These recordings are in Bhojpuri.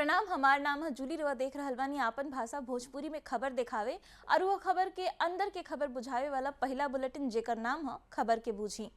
प्रणाम। हमार नाम है जूली। रवा देख रहल बानी आपन भाषा भोजपुरी में खबर दिखावे और वो खबर के अंदर के खबर बुझावे वाला पहला बुलेटिन जेकर नाम है खबर के बूझी।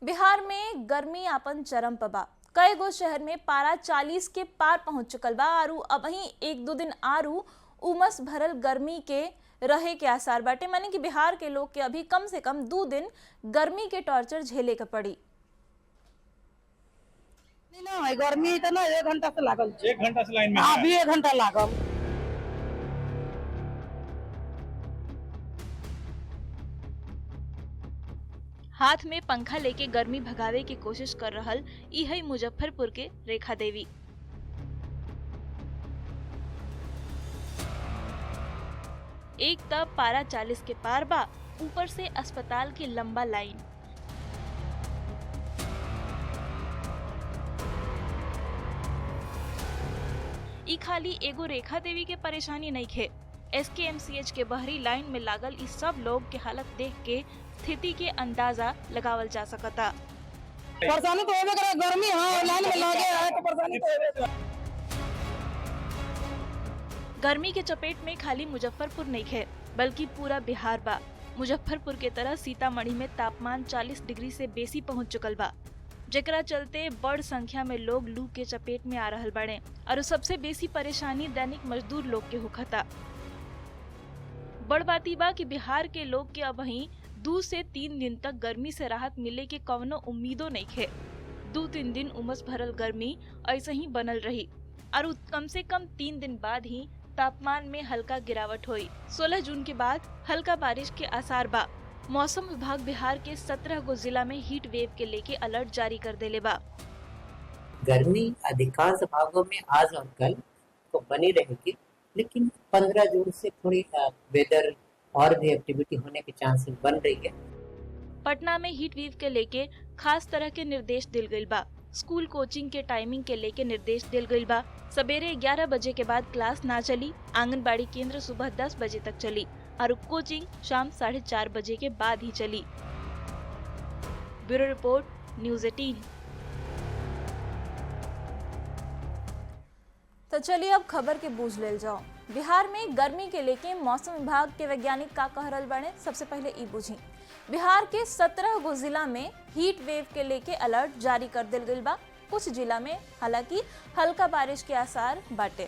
बिहार में गर्मी आपन चरम पर बा। कई गो शहर में पारा 40 के पार पहुंच चुकल बा और अब ही एक दो दिन आरू उमस भरल गर्मी के रहे के आसार बाटे। माने कि बिहार के लोग के अभी कम से कम 2 दिन गर्मी के टॉर्चर झेले के पड़ी। नहीं गर्मी इतना 1 घंटा से लागल। 1 घंटा से लाइन में अभी 1 घंटा लागल। हाथ में पंखा लेके गर्मी भगावे की कोशिश कर रहल ई है मुजफ्फरपुर के रेखा देवी। एक तब पारा 40 के पार बा, ऊपर से अस्पताल की लंबा लाइन। ई खाली एगो रेखा देवी के परेशानी नहीं खे। SKMCH के बहरी लाइन में लागल इस सब लोग के हालत देख के स्थिति के अंदाजा लगावल जा सकता। परेशानी तो होबे करे, गर्मी हां लाइन में लगे है तो परेशानी तो होबे करे। गर्मी के चपेट में खाली मुजफ्फरपुर नहीं है बल्कि पूरा बिहार बा। मुजफ्फरपुर के तरह सीतामढ़ी में तापमान 40 डिग्री से बेसी पहुंच चुकल बा, जेकरा चलते बड़ संख्या में लोग लू के चपेट में आ रहल बाड़े और सबसे बेसी परेशानी दैनिक मजदूर लोग के होखता। बड़ बाती बा कि बिहार के लोग के अब ही 2 से 3 दिन तक गर्मी से राहत मिले के कवनो उम्मीदों नहीं है। 2-3 दिन उमस भरल गर्मी ऐसे ही बनल रही और कम से कम 3 दिन बाद ही तापमान में हल्का गिरावट हुई। 16 जून के बाद हल्का बारिश के आसार बा। मौसम विभाग बिहार के 17 गो जिला में हीट वेव के लेके अलर्ट जारी कर देले बा। गर्मी अधिकांश भागों में आज और कल तो बनी रहेगी, लेकिन 15 जून से थोड़ी वेदर और भी एक्टिविटी होने के चांसेस बन रही है। पटना में हीट वेव के लेके खास तरह के निर्देश दिल गईल बा। स्कूल कोचिंग के टाइमिंग के लेके निर्देश दिल गईल बा। सवेरे 11 बजे के बाद क्लास ना चली। आंगनबाड़ी केंद्र सुबह 10 बजे तक चली और कोचिंग शाम 4:30 बजे के बाद ही चली। Bureau report, news 18। तो चलिए अब खबर के बूझ लेल जाओ। बिहार में गर्मी के लेके मौसम विभाग के वैज्ञानिक का कह रहल बाड़े। सबसे पहले ई बूझी। बिहार के 17 गो जिला में हीट वेव के लेके अलर्ट जारी कर दिल गईल बा। कुछ जिला में हालांकि हल्का बारिश के आसार बाटे।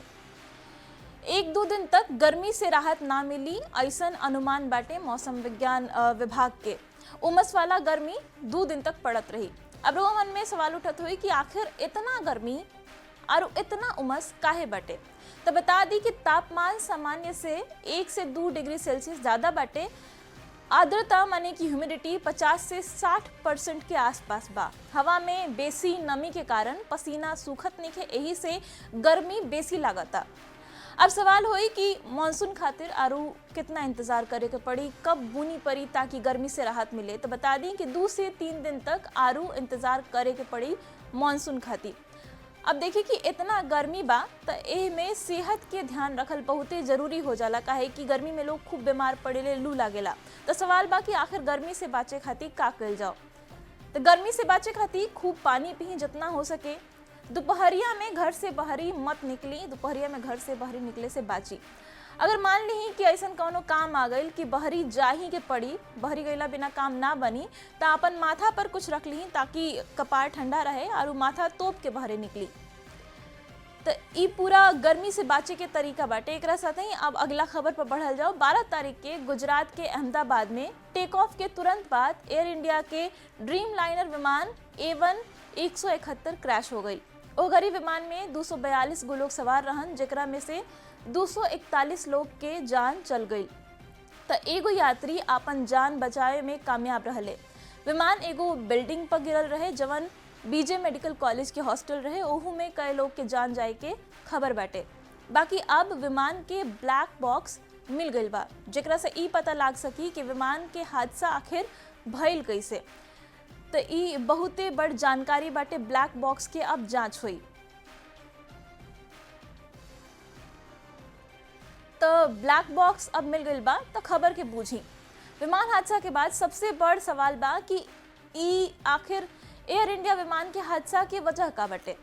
1-2 दिन तक गर्मी से राहत ना मिली ऐसन अनुमान बाटे मौसम विज्ञान विभाग के। उमस वाला गर्मी 2 दिन तक पड़त रही। अब लोगों मन में सवाल उठत हुई कि आखिर इतना गर्मी और इतना उमस काहे बाटे। तो बता दी कि तापमान सामान्य से 1 से 2 डिग्री सेल्सियस ज्यादा बाटे। आर्द्रता माने कि ह्यूमिडिटी 50 से 60% के आसपास बा। हवा में बेसी नमी के कारण पसीना सूखत नहीं है, यही से गर्मी बेसी लागता। अब सवाल होई कि मानसून खातिर आरू कितना इंतजार करे के पड़ी, कब बुनी पड़ी ताकि गर्मी से राहत मिले। तो बता दी कि 2 से 3 दिन तक आरू इंतजार करे के पड़ी मानसून खातिर। अब देखिए कि इतना गर्मी बा तो ए में सेहत के ध्यान रखल बहुते जरूरी हो जाला, काहे कि गर्मी में लोग खूब बीमार पड़ेले, लू लागेला। तो सवाल बा कि आखिर गर्मी से बचे खातिर का कइल जाओ। तो गर्मी से बचे खातिर खूब पानी पी जितना हो सके। दोपहरिया में घर से बाहरी मत निकली, दोपहरिया में घर से बाहरी निकले से बाची। अगर मान ली कि ऐसा कौनो काम आ गई कि बहरी जाही के पड़ी, बहरी गईला बिना काम ना बनी, तो अपन माथा पर कुछ रख ली ताकि कपार ठंडा रहे और माथा तोप के बहरे निकली। तो ई पूरा गर्मी से बाचे के तरीका बाटे। एकरा साथ ही अब अगला खबर पर बढ़ल जाओ। 12 तारीख के गुजरात के अहमदाबाद में टेक ऑफ के तुरंत बाद एयर इंडिया के ड्रीम लाइनर विमान A1 171 क्रैश हो गई। ओ गरी विमान में 242 गो लोग सवार रहन, जेकरा में से 241 लोग के जान चल गई। तो एगो यात्री अपन जान बचाए में कामयाब रहले। विमान एगो बिल्डिंग पर गिरल रहे जवन BJ मेडिकल कॉलेज के हॉस्टल रहे। ओहू में कई लोग के जान जाए के खबर बाटे। बाकी अब विमान के ब्लैक बॉक्स मिल गई बा, जेकरा से ई पता लाग सकी कि विमान के हादसा आखिर भइल कैसे। तो ई बहुते बड़ जानकारी बाटे। ब्लैक बॉक्स के अब जांच हुई। तो ब्लैक बॉक्स अब मिल गई बा। तो खबर के बूझी। विमान हादसा के बाद सबसे बड़ सवाल बा कि ई आखिर एयर इंडिया विमान के हादसा के वजह का बटे,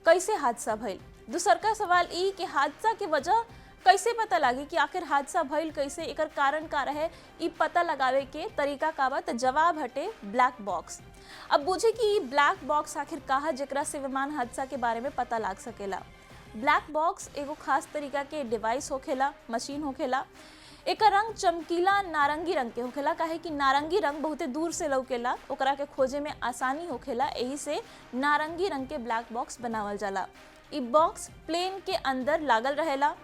कैसे हादसा भइल। दूसर का सवाल ई कि हादसा के वजह कैसे पता लगी कि आखिर हादसा भइल कैसे, एकर कारण का रहे, ई पता लगावे के तरीका का बा। जवाब हटे ब्लैक बॉक्स। अब बुझे कि ब्लैक बॉक्स आखिर का है जेकरा से विमान हादसा के बारे में पता लग सकेला। ब्लैक बॉक्स एगो खास तरीका के डिवाइस होखेला, मशीन होखेला। एकर रंग चमकीला नारंगी रंग के होखेला, काहे कि नारंगी रंग बहुते दूर से लौकेला, ओकरा के खोजे में आसानी होखेला, यही से नारंगी रंग के ब्लैक बॉक्स बनावल जाला। ई बॉक्स प्लेन के अंदर लागल रहेला।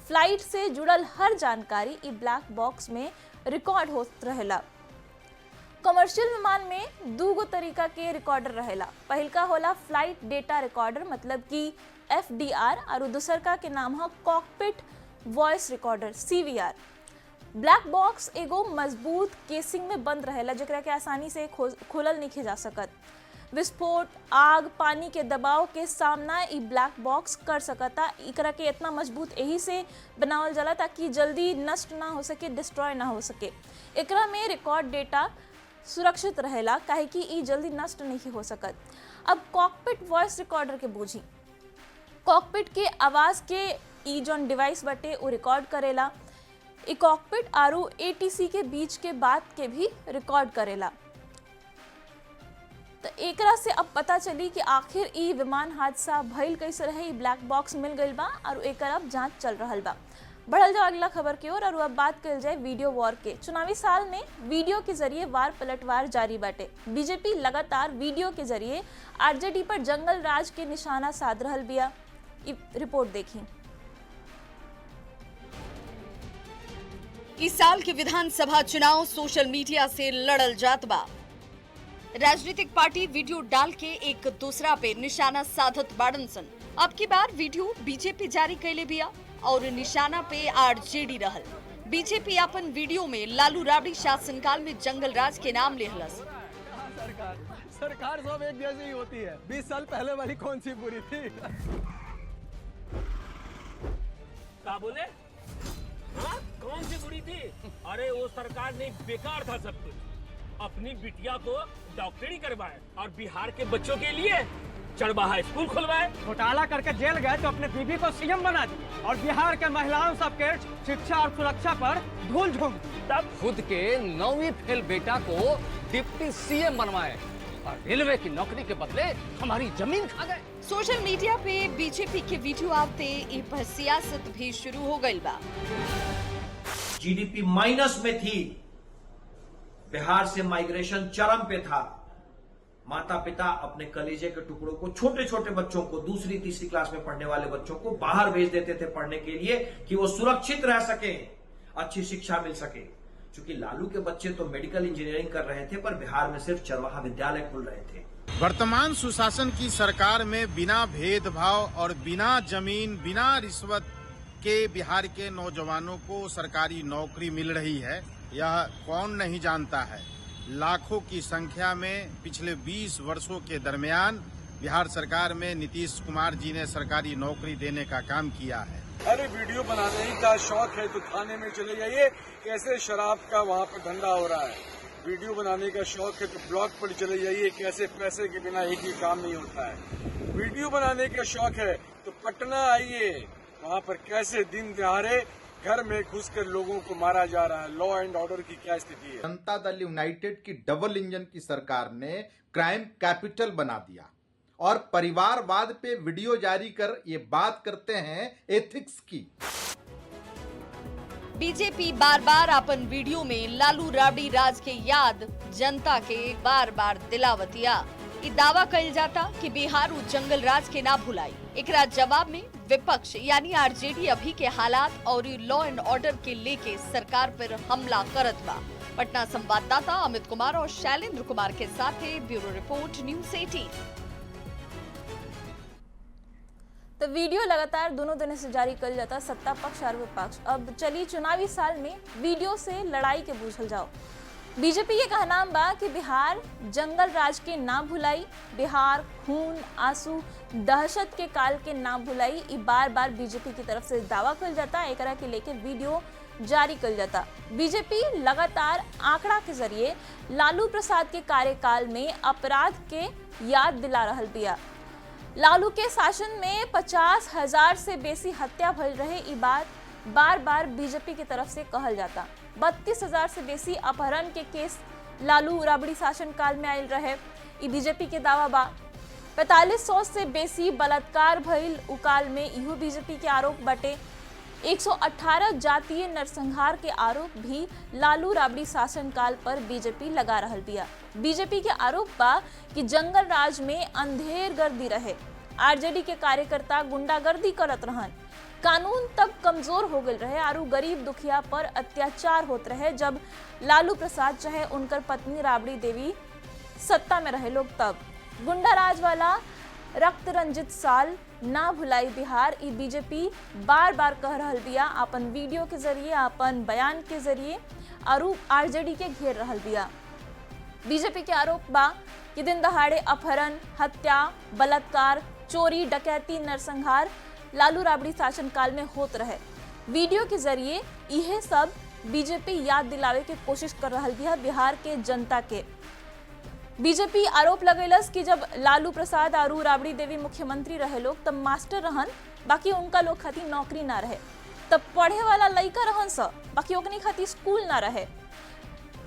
फ्लाइट से जुड़ल हर जानकारी ई ब्लैक बॉक्स में रिकॉर्ड होत रहेला। कमर्शियल विमान में दूगो तरीका के रिकॉर्डर रहेला। पहिलका होला फ्लाइट डेटा रिकॉर्डर, मतलब कि FDR, और दूसरका के नाम है cockpit voice recorder, CVR। Black box एगो मजबूत केसिंग में बंद रहेला जेकरा के आसानी से खोलल नहीं जा सकत। विस्फोट, आग, पानी के दबाव के सामना ई ब्लैक बॉक्स कर सकता। एकरा के इतना मजबूत यही से बनावल जाला ताकि जल्दी नष्ट ना हो सके, डिस्ट्रॉय ना हो सके। एकरा में रिकॉर्ड डेटा सुरक्षित रहेला, काहे कि ई जल्दी नष्ट नहीं हो सकत। अब कॉकपिट वॉइस रिकॉर्डर के बूझी। कॉकपिट के आवाज के ई जौन डिवाइस बटे वो रिकॉर्ड करेला। ई कॉकपिट आरू ATC के बीच के बात के भी रिकॉर्ड करेला। तो एकरा से अब पता चली कि आखिर ई विमान हादसा भइल कैसे रहे। ई ब्लैक बॉक्स मिल गइल बा और एकर अब जांच चल रहल बा। बढ़ल जाओ अगला खबर की ओर और अब बात कल जाए वीडियो वॉर के। चुनावी साल में वीडियो के जरिए वार पलटवार जारी बाटे। बीजेपी लगातार वीडियो के जरिए RJD पर जंगल राज के निशाना साध रहल बिया। रिपोर्ट देखी। इस साल के विधानसभा चुनाव सोशल मीडिया से लड़ल जात बा। राजनीतिक पार्टी वीडियो डाल के एक दूसरा पे निशाना साधत बाड़न सन। अब की बार वीडियो बीजेपी जारी कैले बिया और निशाना पे RJD रहल। बीजेपी अपन वीडियो में लालू राबड़ी शासनकाल में जंगल राज के नाम लेहलस। सरकार सब एक जैसी ही होती है। 20 साल पहले वाली कौन सी बुरी थी? क्या बोले? हाँ? कौन सी बुरी थी? अरे वो सरकार ने बेकार था सब कुछ। अपनी बिटिया को डॉक्टरी करवाए और बिहार के बच्चों के लिए चरवाहा स्कूल खुलवाए। घोटाला करके जेल गए तो अपने बीबी को CM बना दी और बिहार के महिलाओं सबके शिक्षा और सुरक्षा पर धूल झोंक। तब खुद के 9वीं फेल बेटा को डिप्टी CM बनवाए और रेलवे की नौकरी के बदले हमारी जमीन खा गए। सोशल मीडिया पे बीजेपी के वीडियो आते इ पर सियासत भी शुरू हो गई बा। GDP माइनस में थी, बिहार से माइग्रेशन चरम पे था। माता पिता अपने कलीजे के टुकड़ों को, छोटे छोटे बच्चों को, दूसरी तीसरी क्लास में पढ़ने वाले बच्चों को बाहर भेज देते थे पढ़ने के लिए कि वो सुरक्षित रह सके, अच्छी शिक्षा मिल सके। क्योंकि लालू के बच्चे तो मेडिकल इंजीनियरिंग कर रहे थे, पर बिहार में सिर्फ चरवाहा विद्यालय खुल रहे थे। वर्तमान सुशासन की सरकार में बिना भेदभाव और बिना जमीन, बिना रिश्वत के बिहार के नौजवानों को सरकारी नौकरी मिल रही है, यह कौन नहीं जानता है। लाखों की संख्या में पिछले 20 वर्षों के दरमियान बिहार सरकार में नीतीश कुमार जी ने सरकारी नौकरी देने का काम किया है। अरे वीडियो बनाने का शौक है तो थाने में चले जाइए, कैसे शराब का वहाँ पर धंधा हो रहा है। वीडियो बनाने का शौक है तो ब्लॉग पर चले जाइए, कैसे पैसे के बिना एक ही काम नहीं होता है। वीडियो बनाने का शौक है तो पटना आइए, वहाँ पर कैसे दिन दहाड़े घर में घुसकर लोगों को मारा जा रहा है। लॉ एंड ऑर्डर की क्या स्थिति है। जनता दल यूनाइटेड की डबल इंजन की सरकार ने क्राइम कैपिटल बना दिया और परिवारवाद पे वीडियो जारी कर ये बात करते हैं एथिक्स की। बीजेपी बार बार अपन वीडियो में लालू राबड़ी राज के याद जनता के बार बार दिलावतिया। ये दावा कल जाता कि बिहार उ जंगल राज के ना भुलाई। एकरा जवाब में विपक्ष यानी RJD अभी के हालात और लॉ एंड ऑर्डर के लेके सरकार पर हमला करत बा। पटना संवाददाता अमित कुमार और शैलेंद्र कुमार के साथ है ब्यूरो रिपोर्ट न्यूज़ 18। तो वीडियो लगातार दोनों दिन से जारी कल जाता, सत्ता पक्ष और विपक्ष। अब चलिए चुनावी साल में वीडियो से लड़ाई के बूझल जाओ। बीजेपी के कहना बा कि बिहार जंगल राज के ना भुलाई, बिहार खून, आंसू, दहशत के काल के ना भुलाई। बार बार बीजेपी की तरफ से दावा कल जाता। एकरा के लेके वीडियो जारी कल जाता। बीजेपी लगातार आंकड़ा के जरिए लालू प्रसाद के कार्यकाल में अपराध के याद दिला रहल बिया। लालू के शासन में 50,000 से बेसी हत्या भइल रहे, ई बात बार बार बीजेपी की तरफ से कहल जाता। 32,000 से बेसी अपहरण के केस लालू राबड़ी शासन काल में आयल रहे, ई बीजेपी के दावा बा। 4500 से बेसी बलात्कार भइल उकाल में इहो बीजेपी के आरोप बटे। 118 जातीय नरसंहार के आरोप भी लालू राबड़ी शासन काल पर बीजेपी लगा रहल बिया। बीजेपी के आरोप बा कि जंगल राज में अंधेर गर्दी रहे, आरजेडी के कार्यकर्ता गुंडागर्दी करत रहन, कानून तब कमजोर हो गए रहे और गरीब दुखिया पर अत्याचार होत रहे जब लालू प्रसाद चाहे उनकर पत्नी राबड़ी देवी सत्ता में रहे लोग। तब गुंडा राज वाला रक्त रंजित साल ना भुलाई बिहार, ई बीजेपी बार बार कह रहल बिया अपन वीडियो के जरिए, अपन बयान के जरिए और आरजेडी के घेर रहल बिया। बीजेपी के आरोप बा कि दिन दहाड़े अपहरण, हत्या, बलात्कार, चोरी, डकैती, नरसंहार लालू राबड़ी शासन काल में होत रहे। वीडियो के जरिए यह सब बीजेपी याद दिलावे के कोशिश कर रहल बिया बिहार के जनता के। बीजेपी आरोप लगेलस कि जब लालू प्रसाद और राबड़ी देवी मुख्यमंत्री रहे लोग तब मास्टर रहन, बाकी उनका लोग खातिर नौकरी ना रहे। तब पढ़े वाला लड़का रहन स, बाकी ओकनी खातिर स्कूल ना रहे।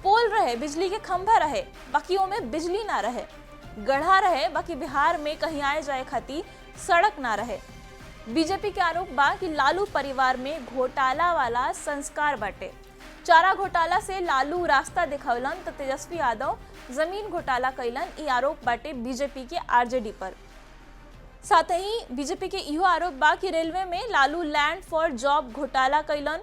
पोल रहे, बिजली के खंभा रहे, बाकी ओमे बिजली ना रहे। गढ़ा रहे, बाकी बिहार में कहीं आए जाए खातिर सड़क ना रहे। बीजेपी के आरोप बा कि लालू परिवार में घोटाला वाला संस्कार बाटे। चारा घोटाला से लालू रास्ता दिखौलन तो तेजस्वी यादव जमीन घोटाला कैलन, ई आरोप बाटे बीजेपी के आरजेडी पर। साथ ही बीजेपी के इहो आरोप बा कि रेलवे में लालू लैंड फॉर जॉब घोटाला कैलन,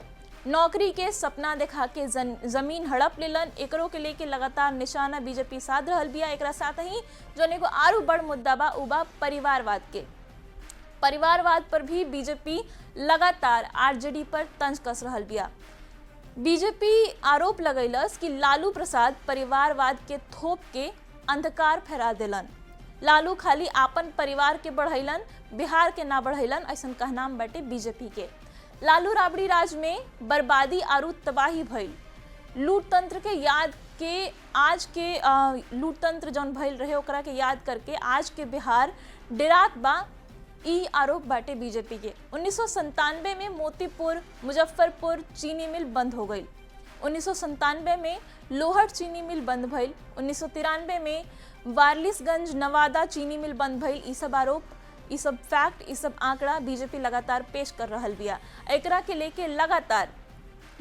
नौकरी के सपना दिखा के जमीन हड़प लेलन। एकरो के लेके लगातार निशाना बीजेपी साध रहल बिया। एकरा साथ ही जो एगो आरू बड़ मुद्दा बा उ बा परिवारवाद के। परिवारवाद पर भी बीजेपी लगातार आरजेडी पर तंज कस रहल बिया। बीजेपी आरोप लगैलस कि लालू प्रसाद परिवारवाद के थोप के अंधकार फैला देलन। लालू खाली आपन परिवार के बढ़ैलन, बिहार के ना बढ़ैलन, ऐसन कहनाम बाटे बीजेपी के। लालू राबड़ी राज में बर्बादी आरू तबाही भइल। लूट तंत्र के याद के आज के लूट तंत्र जौन भइल रहे ओकरा के याद करके आज के बिहार डेरात बा, ई आरोप बाटे बीजेपी के। 1997 में मोतीपुर, मुजफ्फरपुर चीनी मिल बंद हो गई। 1997 में लोहट चीनी मिल बंद भइल। 1993 में वारलिसगंज नवादा चीनी मिल बंद भइल। ई सब आरोप, ई सब फैक्ट, ई सब आंकड़ा बीजेपी लगातार पेश कर रहल बिया। एकरा के लेके लगातार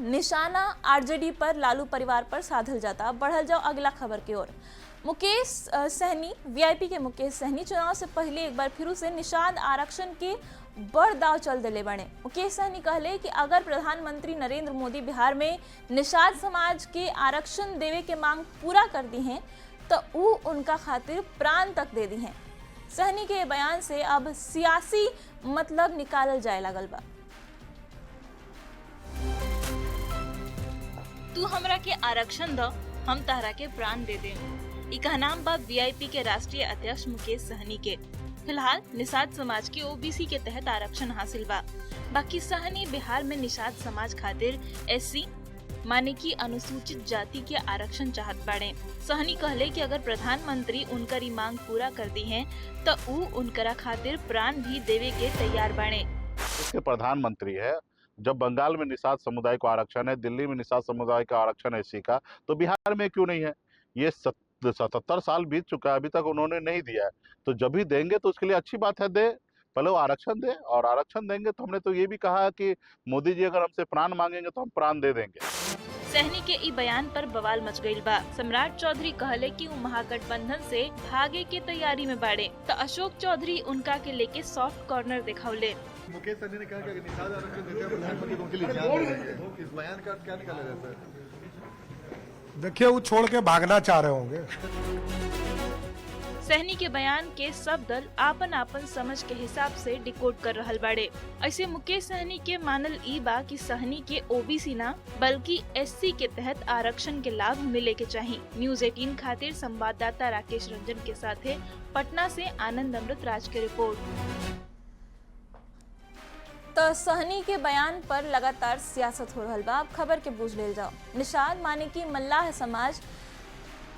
निशाना आरजेडी पर, लालू परिवार पर साधल जाता। बढ़ल जाओ अगला खबर की ओर। मुकेश सहनी, वीआईपी के मुकेश सहनी चुनाव से पहले एक बार फिर से निषाद आरक्षण के बड़ दाव चल दिले बने। मुकेश सहनी कहले कि अगर प्रधानमंत्री नरेंद्र मोदी बिहार में निषाद समाज के आरक्षण देवे के मांग पूरा कर दी हैं तो ऊ उनका खातिर प्राण तक दे दी हैं। सहनी के बयान से अब सियासी मतलब निकालल जाए लगल बा। तू हमरा के आरक्षण दो, हम तहरा के प्राण दे दे। ई कहनाम बा वीआईपी के राष्ट्रीय अध्यक्ष मुकेश सहनी के। फिलहाल निषाद समाज के ओबीसी के तहत आरक्षण हासिल बा। बाकी सहनी बिहार में निषाद समाज खातिर एससी माने की अनुसूचित जाति के आरक्षण चाहत बाड़े। सहनी कहले कि अगर प्रधानमंत्री उनकर मांग पूरा कर दी है तो ऊ उनकरा खातिर प्राण भी देवे के तैयार बाड़े। इसके प्रधानमंत्री है, जब बंगाल में निषाद समुदाय को आरक्षण है, दिल्ली में निषाद समुदाय का आरक्षण है एससी का, तो बिहार में क्यों नहीं है? ये 77 साल बीत चुका है, अभी तक उन्होंने नहीं दिया है। तो जब भी देंगे तो उसके लिए अच्छी बात है, दे, पहले वो आरक्षण दे, और आरक्षण देंगे तो हमने तो ये भी कहा कि मोदी जी अगर हमसे प्राण मांगेंगे तो हम प्राण दे देंगे। सहनी के ई बयान पर बवाल मच गई बा। सम्राट चौधरी कहले कि वो महागठबंधन से भागे के तैयारी में बाड़े, तो अशोक चौधरी उनका के लेके सॉफ्ट कॉर्नर दिखावले। मुकेश सहनी ने कहा कि निषाद आरक्षण देते हैं प्रधानमंत्री उनके लिए जान दे देंगे। इस बयान का क्या निकाला जाता है? देखिए, वो छोड़ के भागना चाह रहे होंगे। सहनी के बयान के सब दल आपन आपन समझ के हिसाब से डिकोड कर रहल बाड़े। ऐसे मुकेश सहनी के मानल ई बा कि सहनी के ओबीसी ना बल्कि एससी के तहत आरक्षण के लाभ मिले के चाहिए। न्यूज 18 खातिर संवाददाता राकेश रंजन के साथे पटना से आनंद अमृत राज की रिपोर्ट। तो सहनी के बयान पर लगातार सियासत हो रहल बा। अब खबर के बूझ लेल जाओ। निषाद माने की मल्लाह समाज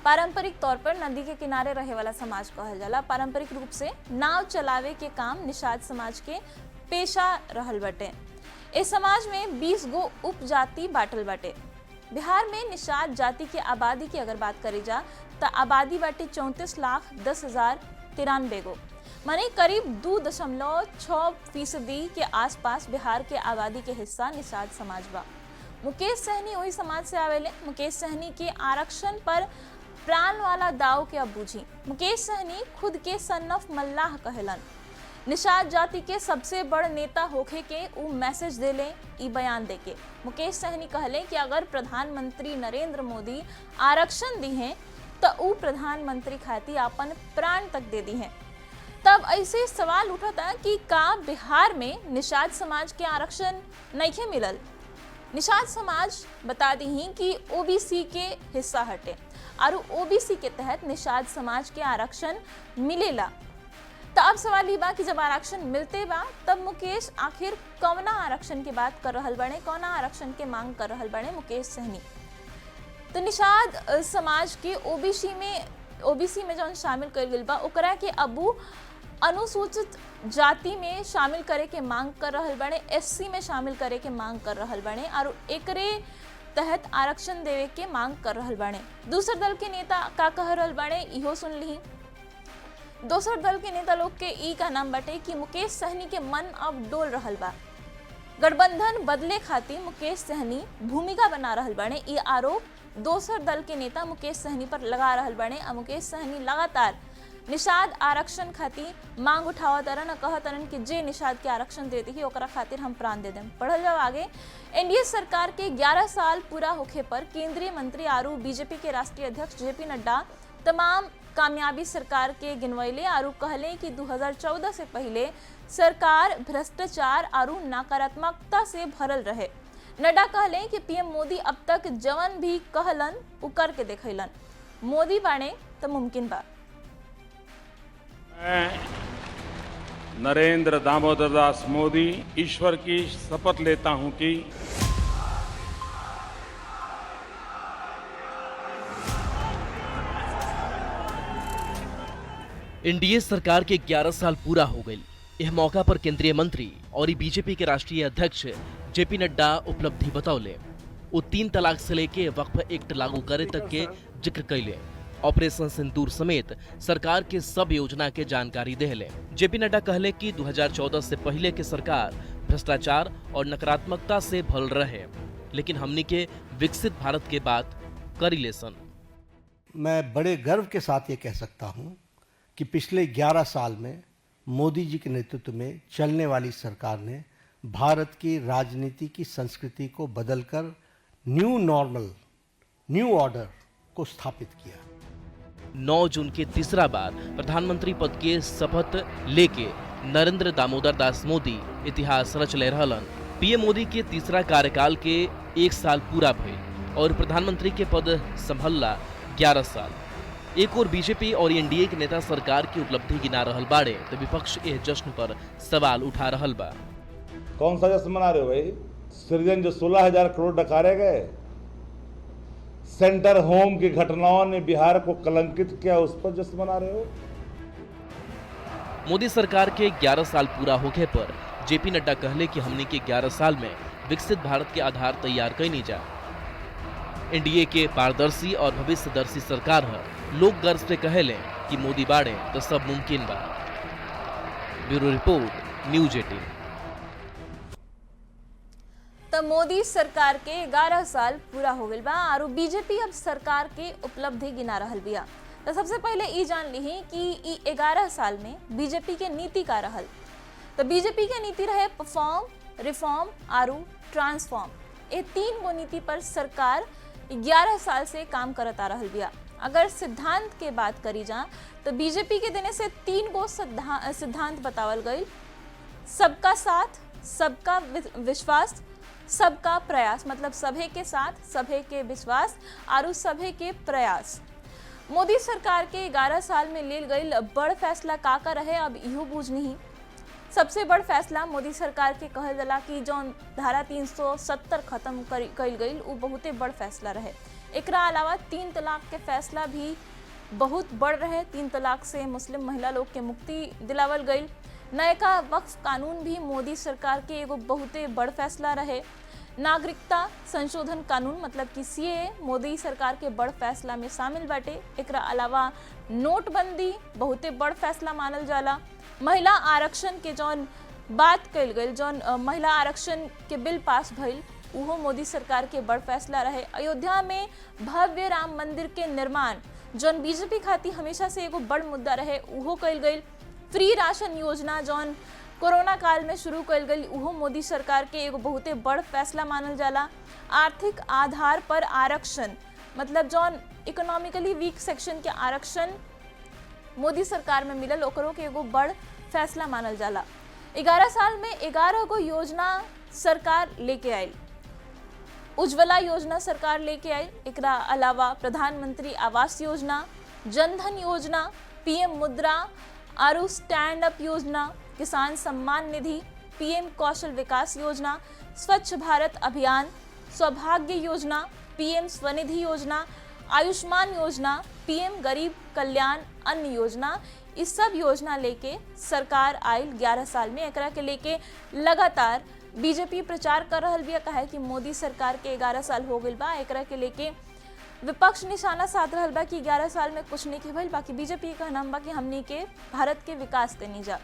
पारंपरिक तौर पर नदी के किनारे रहे वाला समाज कहल जाला। पारंपरिक रूप से नाव चलावे के काम निषाद समाज के पेशा रहल बटे। इस समाज में 20 गो उपजाति बाटल बाटे। बिहार में निषाद जाति के आबादी की अगर बात करी जा तो आबादी बाटे 34,10,093 गो, माने करीब 2.6% के आसपास बिहार के आबादी के हिस्सा निषाद समाज बा। मुकेश सहनी वही समाज से आवेले। मुकेश सहनी के आरक्षण पर प्राण वाला दाव के अब बूझी। मुकेश सहनी खुद के सन्नफ मल्लाह कहलन। निषाद जाति के सबसे बड़ नेता होखे के उ मैसेज देले ई बयान देके। मुकेश सहनी कहले कि अगर प्रधानमंत्री नरेंद्र मोदी आरक्षण दी हैं तो उ प्रधानमंत्री खातिर अपन प्राण तक दे दी हैं। तब ऐसे सवाल उठता कि का बिहार में निषाद समाज के आरक्षण नहीं मिलल। निषाद समाज बता दी ही कि ओबीसी के हिस्सा हटे और ओबीसी के तहत निषाद समाज के आरक्षण मिलेला। तो अब सवाल ही बा कि जब आरक्षण मिलते बा तब मुकेश आखिर कौना आरक्षण की बात कर रहल बने, कौना आरक्षण के मांग कर रहल बने मुकेश सहनी। तो निषाद समाज के ओबीसी में जौन शामिल कर गइल बा ओकरा के अबू अनुसूचित जाति में शामिल करे के मांग कर रहल बने, एससी में शामिल करे के मांग कर रहल बने और एकरे तहत आरक्षण देवे के मांग कर रहल बने। दूसर दल के नेता का कह रहल बने इहो सुन ली। दोसर दल के नेता लोग के ई का नाम बटे कि मुकेश सहनी के मन अब डोल रहल बा। गठबंधन बदले खातिर मुकेश सहनी भूमिका बना रहल बने। ई आरोप दोसर दल के नेता मुकेश सहनी पर लगा रहल बने। मुकेश सहनी लगातार निषाद आरक्षण खातिर मांग उठावत तरन और कहत तरन कि जे निषाद के आरक्षण देती ही ओकरा खातिर हम प्राण दे देम। पढ़ल जाओ आगे। एनडीए सरकार के 11 साल पूरा होखे पर केंद्रीय मंत्री आरू बीजेपी के राष्ट्रीय अध्यक्ष जेपी नड्डा तमाम कामयाबी सरकार के गिनवैले आरू कहले कि 2014 से पहले सरकार भ्रष्टाचार आरू नकारात्मकता से भरल रहे। नड्डा कहले कि पीएम मोदी अब तक जवन भी कहलन उ करके देखैलन। मोदी बाणे तो मुमकिन बा। मैं नरेंद्र दामोदर दास मोदी ईश्वर की शपथ लेता हूं कि एनडीए सरकार के 11 साल पूरा हो गए। यह मौका पर केंद्रीय मंत्री और बीजेपी के राष्ट्रीय अध्यक्ष जेपी नड्डा उपलब्धि बतौले। वो 3 तलाक से लेके वक्फ एक्ट लागू करे तक के जिक्र कैले। ऑपरेशन सिंदूर समेत सरकार के सब योजना के जानकारी देले। जेपी नड्डा कहले कि 2014 से पहले के सरकार भ्रष्टाचार और नकारात्मकता से भरल रहे, लेकिन हमनी के विकसित भारत के बात करी लेसन। मैं बड़े गर्व के साथ ये कह सकता हूँ कि पिछले 11 साल में मोदी जी के नेतृत्व में चलने वाली सरकार ने भारत की राजनीति की संस्कृति को बदलकर न्यू नॉर्मल, न्यू ऑर्डर को स्थापित किया। 9 जून के तीसरा बार प्रधानमंत्री पद के शपथ लेके नरेंद्र दामोदर दास मोदी इतिहास रच ले रहलन। पीएम मोदी के तीसरा कार्यकाल के 1 साल पूरा भइल और प्रधानमंत्री के पद संभलला 11 साल। एक और बीजेपी और एनडीए के नेता सरकार की उपलब्धि गिना रहल बाड़े तो विपक्ष यह जश्न पर सवाल उठा रहल बा। कौन सा जश्न मना रहे हो भाई? सृजन जो 16,000 करोड़ डकारे गए, सेंटर होम की घटनाओं ने बिहार को कलंकित किया, उस पर जश्न मना रहे हो? मोदी सरकार के 11 साल पूरा होने पर जेपी नड्डा कहले कि हमने के 11 साल में विकसित भारत के आधार तैयार कैनी जा। एनडीए के पारदर्शी और भविष्यदर्शी सरकार है। लोग गर्व से कहले कि मोदी बाड़े तो सब मुमकिन बा। Bureau report, news 18। तो मोदी सरकार के 11 साल पूरा हो गइल बा और बीजेपी अब सरकार के उपलब्धि गिना रहल बिया। तो सबसे पहले ई जान ली कि ई 11 साल में बीजेपी के नीति का रहल। तो बीजेपी के नीति रहे परफॉर्म, रिफॉर्म आरू ट्रांसफॉर्म। ये 3 गो नीति पर सरकार 11 साल से काम करत आ रहल बिया। अगर सिद्धांत के बात करी जा तो बीजेपी के देने से 3 गो सिद्धांत बतावल गई। सबका साथ, सबका विश्वास, सबका प्रयास, मतलब सभे के साथ, सभे के विश्वास और सभे के प्रयास। मोदी सरकार के 11 साल में लेल गई बड़ फैसला का रहे अब इहो बूझ नहीं। सबसे बड़ फैसला मोदी सरकार के कहल जाला कि जौन धारा 370 खत्म कइल गई वो बहुते बड़ फैसला रहे। एकरा अलावा 3 तलाक के फैसला भी बहुत बड़ रहे। 3 तलाक से मुस्लिम महिला लोग के मुक्ति दिलावल गई। नयका वक्फ कानून भी मोदी सरकार के एगो बहुते बड़ फैसला रहे। नागरिकता संशोधन कानून मतलब कि सीएए मोदी सरकार के बड़ फैसला में शामिल बाटे। एकरा अलावा नोटबंदी बहुते बड़ फैसला मानल जाला। महिला आरक्षण के जौन बात कइल गई, जौन महिला आरक्षण के बिल पास भइल उहो मोदी सरकार के बड़ फैसला रहे। अयोध्या में भव्य राम मंदिर के निर्माण जौन बीजेपी खातिर हमेशा से एगो बड़ मुद्दा रहे उहो कइल गई। फ्री राशन योजना जौन कोरोना काल में शुरू कइल गई उहो मोदी सरकार के एगो बहुते बड़ फैसला मानल जाला। आर्थिक आधार पर आरक्षण मतलब जौन इकोनॉमिकली वीक सेक्शन के आरक्षण मोदी सरकार में मिलल ओकरो के एगो बड़ फैसला मानल जाला। 11 साल में 11 गो योजना सरकार लेके आई। उज्ज्वला योजना सरकार लेके आई। एकरा अलावा प्रधानमंत्री आवास योजना, जनधन योजना, पीएम मुद्रा और स्टैंड अप योजना, किसान सम्मान निधि, पीएम कौशल विकास योजना, स्वच्छ भारत अभियान, सौभाग्य योजना, पीएम स्वनिधि योजना, आयुष्मान योजना, पीएम गरीब कल्याण अन्न योजना, इस सब योजना लेके सरकार आयल 11 साल में। एकरा के लेके लगातार बीजेपी प्रचार कर रहल बिया कहे कि मोदी सरकार के 11 साल हो गइल बा। एकरा के लेके विपक्ष निशाना साध रहल बा कि 11 साल में कुछ नहीं भइल। बाकी बीजेपी का नाम बा कि हमनी के भारत के विकास करनी जा।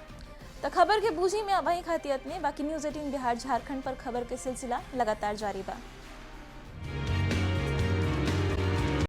तो खबर के बूझी में अभी खातिर इतने। बाकी न्यूज़ 18 बिहार झारखंड पर खबर के सिलसिला लगातार जारी बा।